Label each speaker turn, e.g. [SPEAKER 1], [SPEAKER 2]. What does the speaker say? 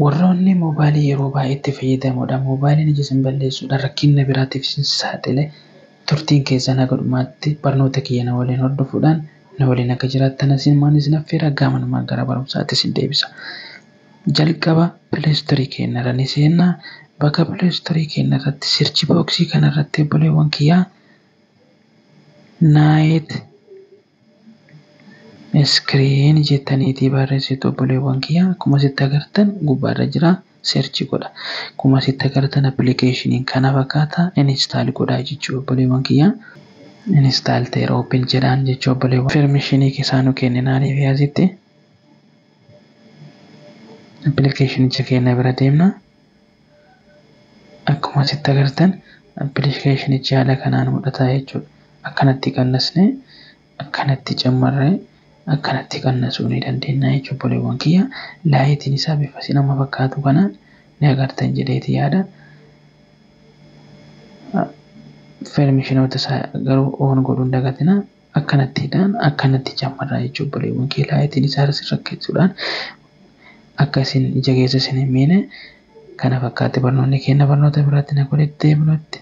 [SPEAKER 1] Warroonni moobaayilii yeroo baay'eetti fayyadamoodha. Moobaayiliin ija isin balleessuudhaan rakkina biraatiif isin saaxile. Turtiin keessan haga dhumaatti barnoota kiyya na waliin hordofuudhaan na waliin akka jiraattan isin isin affeera gamanumaan gara barumsaatti isin deebisa. Jalqaba pileestorii keenya irra ni seenna. Bakka pileestorii keenya irratti sirchi booksii kana irratti obboleewwan kiyyaa naayit iskiriin jettaniitii barreessitu obboleewwan kiyyaa akkuma asitti agartan gubbaarra jira seerchi godha. Akkuma asitti agartan appilikeeshiniin kana fakkaata inistaal godhaa jechuudha obboleewwan kiyyaa. Inistaal ta'eera open jedhaan jechuudha obboleewwan. Permishinii keessaa nu kenninaan fi asitti appilikeeshinicha keenya bira deemna. Akkuma asitti agartan appilikeeshinichi haala kanaan mul'ata jechuudha. Akkanatti qannasnee akkanatti cammarree akkanatti qannasuu ni dandeenya jechuudha obboleewwan kiyya. Laayitiin isaa bifa sinama fakkaatu kanaan ni agartan jedheeti yaada. Permishinoota isaa garuu oon godhuun dagatina akkanatti cammarraa jechuudha obboleewwan kiyya. Laayitiin isaa irratti rakkeessuudhaan akka isin ija keessa isin hin miine kana fakkaatti barnoonni keenya barnoota biraatti na godhetti deebinutti.